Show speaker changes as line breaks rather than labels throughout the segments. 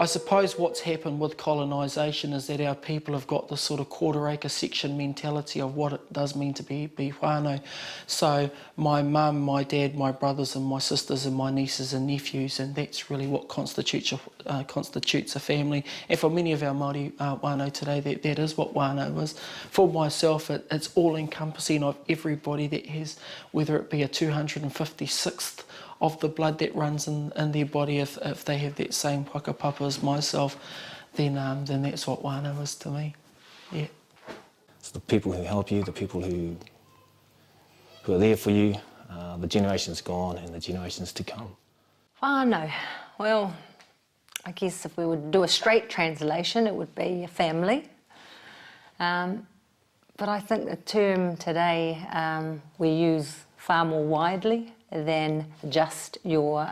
I suppose what's happened with colonisation is that our people have got this sort of quarter-acre section mentality of what it does mean to be whanau. So my mum, my dad, my brothers and my sisters and my nieces and nephews, and that's really what constitutes a family. And for many of our Māori whanau today, that is what whanau is. For myself, it's all-encompassing of everybody that has, whether it be a 256th of the blood that runs in their body, if they have that same whakapapa as myself, then that's what whanau is to me. Yeah.
It's the people who help you, the people who are there for you, the generations gone and the generations to come.
Whanau, well, I guess if we would do a straight translation, it would be a family. But I think the term today we use far more widely than just your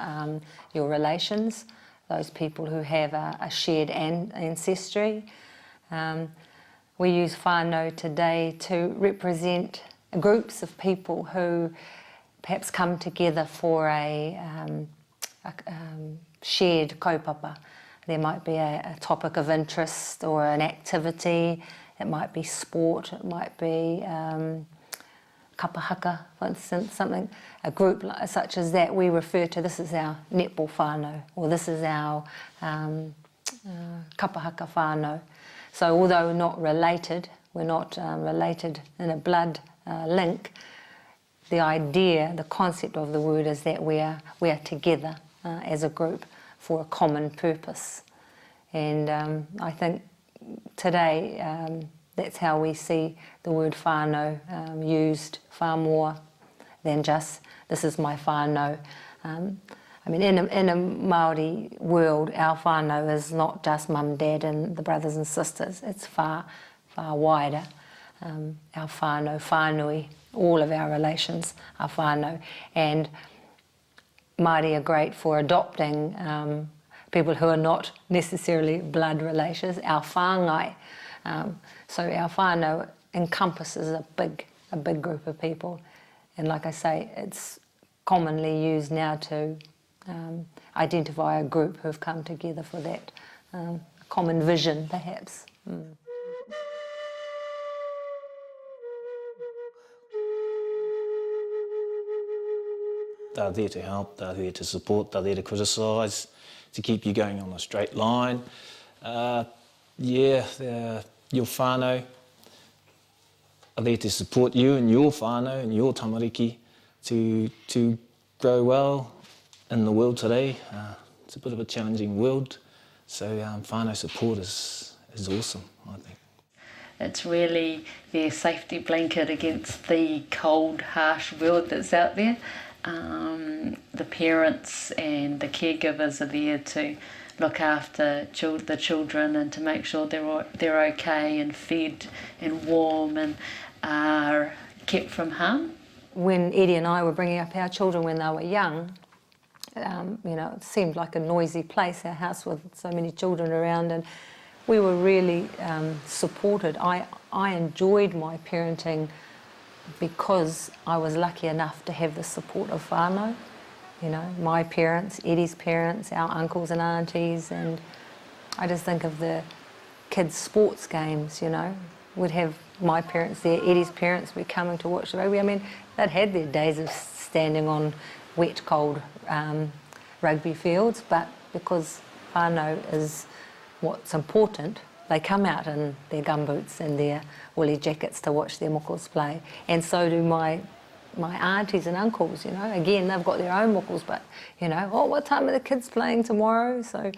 relations, those people who have a shared ancestry. We use whanau today to represent groups of people who perhaps come together for a shared kaupapa. There might be a topic of interest or an activity. It might be sport, it might be kapahaka, for instance, a group such as that. We refer to this as our netball whanau, or this is our kapahaka whanau. So although we're not related, related in a blood link, the idea, the concept of the word is that we are together as a group for a common purpose. And I think today that's how we see the word whanau used far more than just, this is my whanau. I mean, in a Māori world, our whanau is not just mum, dad and the brothers and sisters. It's far, far wider. Our whanau, whānui, all of our relations are whanau. And Māori are great for adopting people who are not necessarily blood relations, our whāngai. So our whānau encompasses a big group of people. And like I say, it's commonly used now to identify a group who have come together for that common vision, perhaps.
They're there to help, they're there to support, they're there to criticise, to keep you going on a straight line. Your whānau are there to support you and your whānau and your tamariki to grow well in the world today. It's a bit of a challenging world, so whānau support is awesome, I think.
It's really their safety blanket against the cold, harsh world that's out there. The parents and the caregivers are there to look after the children and to make sure they're okay and fed and warm and are kept from harm.
When Eddie and I were bringing up our children when they were young, it seemed like a noisy place, our house with so many children around, and we were really supported. I enjoyed my parenting because I was lucky enough to have the support of whānau. My parents, Eddie's parents, our uncles and aunties, and I just think of the kids' sports games, We'd have my parents there, Eddie's parents would be coming to watch the rugby. I mean, they'd had their days of standing on wet, cold rugby fields, but because whānau is what's important, they come out in their gumboots and their woolly jackets to watch their mokos play. And so do my aunties and uncles, Again, they've got their own mokos, but, what time are the kids playing tomorrow? So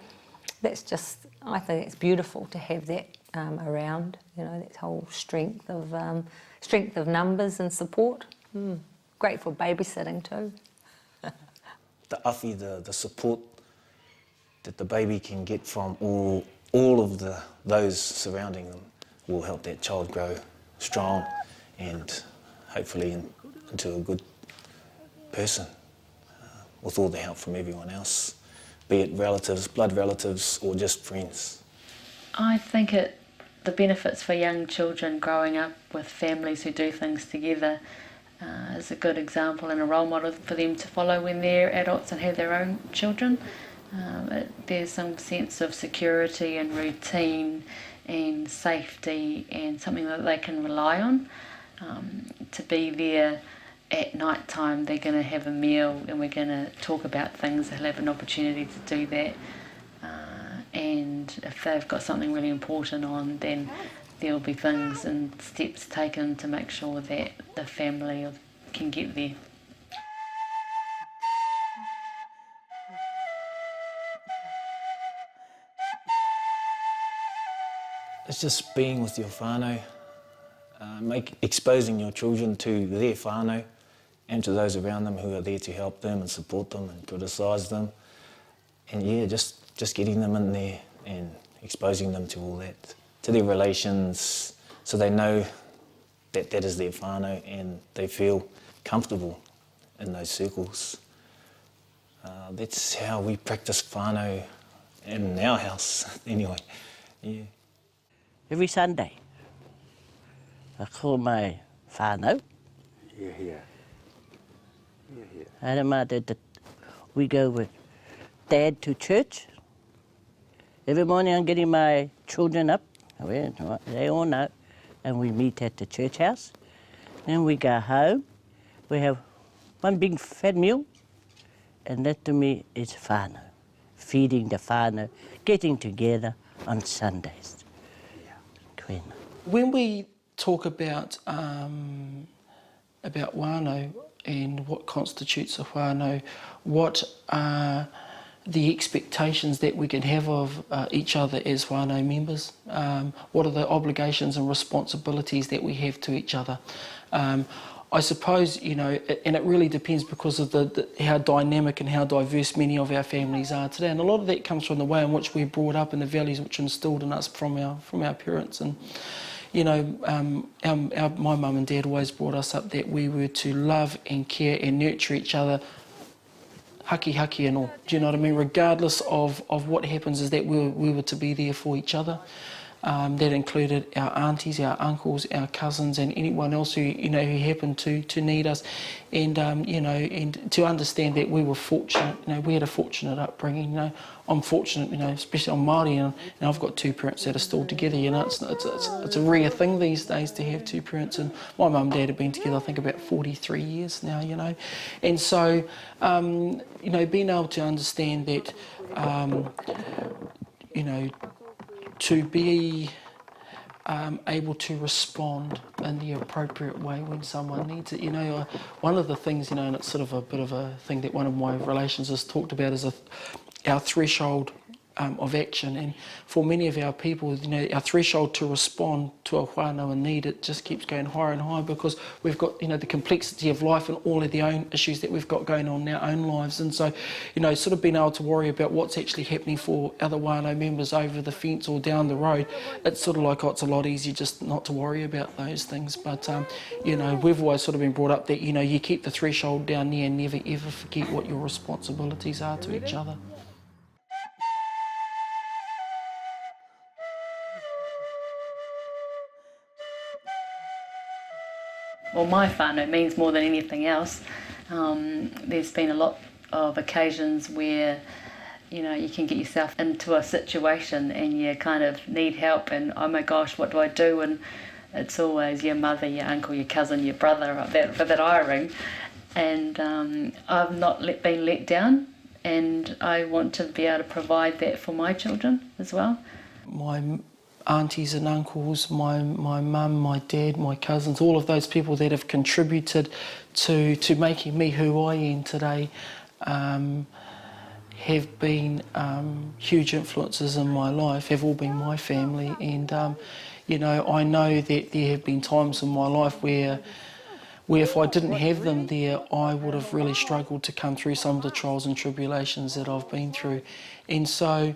that's just, I think it's beautiful to have that around, that whole strength of numbers and support. Great for babysitting too.
The awhi, the support that the baby can get from all of those surrounding them will help that child grow strong and hopefully into a good person with all the help from everyone else, be it relatives, blood relatives or just friends.
I think the benefits for young children growing up with families who do things together is a good example and a role model for them to follow when they're adults and have their own children. There's some sense of security and routine and safety and something that they can rely on. To be there at night time, they're going to have a meal and we're going to talk about things. They'll have an opportunity to do that. And if they've got something really important on, then there'll be things and steps taken to make sure that the family can get there.
It's just being with your whanau, exposing your children to their whanau and to those around them who are there to help them and support them and criticise them. And yeah, just getting them in there and exposing them to all that, to their relations, so they know that that is their whanau and they feel comfortable in those circles. That's how we practice whanau in our house, anyway. Yeah.
Every Sunday, I call my whanau.
Yeah.
We go with Dad to church. Every morning I'm getting my children up, they all know, and we meet at the church house. Then we go home, we have one big fat meal, and that to me is whanau, feeding the whanau, getting together on Sundays.
When we talk about whanau and what constitutes a whanau, what are the expectations that we can have of each other as whanau members? What are the obligations and responsibilities that we have to each other? I suppose, and it really depends because of how dynamic and how diverse many of our families are today. And a lot of that comes from the way in which we're brought up and the values which are instilled in us from our parents. And, my mum and dad always brought us up that we were to love and care and nurture each other, haki and all. Do you know what I mean? Regardless of what happens, is that we were to be there for each other. That included our aunties, our uncles, our cousins, and anyone else who who happened to need us, and and to understand that we were fortunate. We had a fortunate upbringing. I'm fortunate, especially I'm Maori, and I've got two parents that are still together. It's a rare thing these days to have two parents, and my mum and dad have been together I think about 43 years now. And so being able to understand that, to be able to respond in the appropriate way when someone needs it. One of the things, and it's sort of a bit of a thing that one of my relations has talked about, is our threshold of action. And for many of our people, our threshold to respond to a whanau in need, it just keeps going higher and higher, because we've got, the complexity of life and all of the own issues that we've got going on in our own lives. And so, sort of being able to worry about what's actually happening for other whanau members over the fence or down the road, it's sort of like, it's a lot easier just not to worry about those things. But, we've always sort of been brought up that, you keep the threshold down there and never ever forget what your responsibilities are to each other.
Well, my whanau means more than anything else. There's been a lot of occasions where, you can get yourself into a situation and you kind of need help, and oh my gosh, what do I do? And it's always your mother, your uncle, your cousin, your brother that I ring. And I've not been let down, and I want to be able to provide that for my children as well.
My aunties and uncles, my mum, my dad, my cousins, all of those people that have contributed to making me who I am today, have been huge influences in my life, have all been my family. And I know that there have been times in my life where if I didn't have them there, I would have really struggled to come through some of the trials and tribulations that I've been through. And so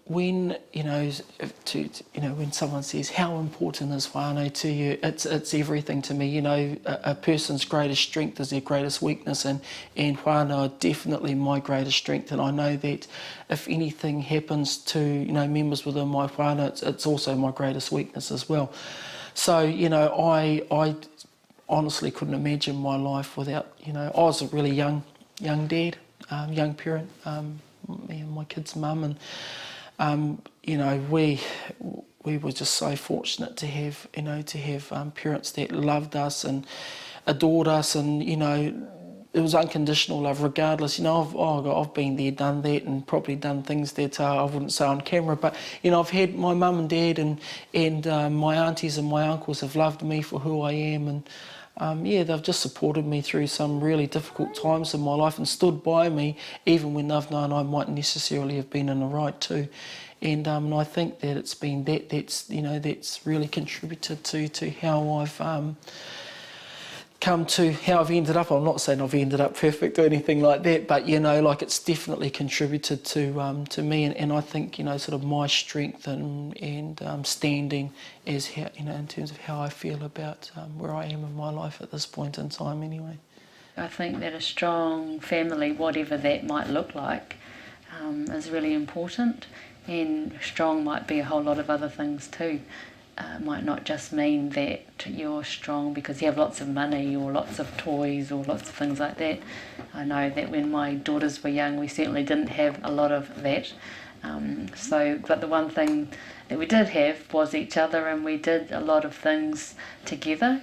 when when someone says how important is whanau to you, it's everything to me. A person's greatest strength is their greatest weakness, and whanau are definitely my greatest strength. And I know that if anything happens to members within my whanau, it's also my greatest weakness as well. So I honestly couldn't imagine my life without I was a really young dad, young parent. me and my kid's mum, and you know, we were just so fortunate to have, you know, parents that loved us and adored us, and you know, it was unconditional love regardless. You know, I've been there, done that, and probably done things that I wouldn't say on camera, but you know, I've had my mum and dad and my aunties and my uncles have loved me for who I am, and yeah, they've just supported me through some really difficult times in my life and stood by me even when they've known I mightn't necessarily have been in the right too. And I think that it's been that's really contributed to how I've come to how I've ended up. I'm not saying I've ended up perfect or anything like that, but you know, like it's definitely contributed to me, and I think, you know, sort of my strength and standing as how, you know, in terms of how I feel about where I am in my life at this point in time anyway.
I think that a strong family, whatever that might look like, is really important, and strong might be a whole lot of other things too. Might not just mean that you're strong because you have lots of money or lots of toys or lots of things like that. I know that when my daughters were young, we certainly didn't have a lot of that. But the one thing that we did have was each other, and we did a lot of things together,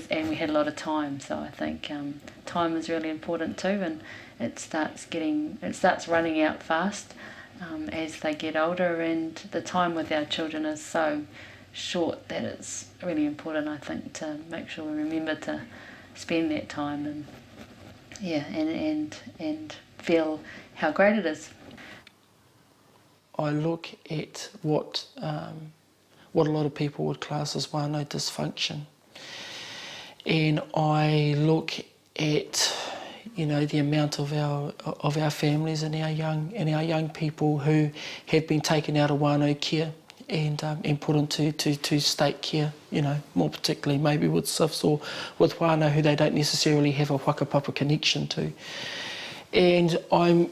and we had a lot of time. So I think time is really important too, and it starts running out fast as they get older, and the time with our children is so short that it's really important, I think, to make sure we remember to spend that time and feel how great it is.
I look at what a lot of people would class as whanau dysfunction, and I look at, you know, the amount of our families and our young people who have been taken out of whanau care and put into state care, you know, more particularly maybe with SIFs or with whanau who they don't necessarily have a whakapapa connection to. And I'm,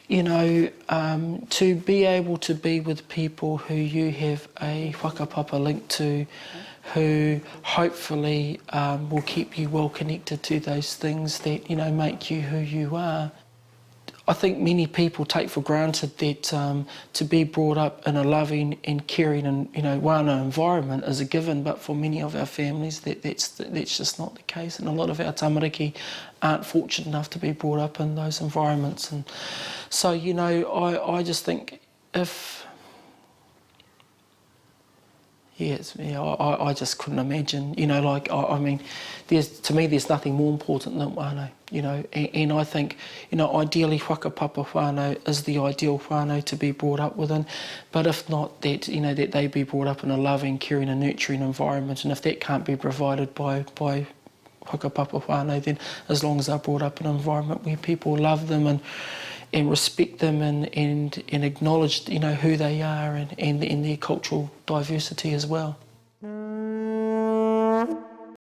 you know, to be able to be with people who you have a whakapapa link to, who hopefully will keep you well connected to those things that, you know, make you who you are. I think many people take for granted that to be brought up in a loving and caring and, you know, whanau environment is a given, but for many of our families that's just not the case, and a lot of our tamariki aren't fortunate enough to be brought up in those environments. And so, you know, I just think if... I just couldn't imagine, you know, like, I mean, to me there's nothing more important than whanau, you know, and I think, you know, ideally whakapapa whanau is the ideal whanau to be brought up within, but if not, that, you know, that they be brought up in a loving, caring and nurturing environment, and if that can't be provided by whakapapa whanau, then as long as they're brought up in an environment where people love them and respect them and acknowledge, you know, who they are and their cultural diversity as well.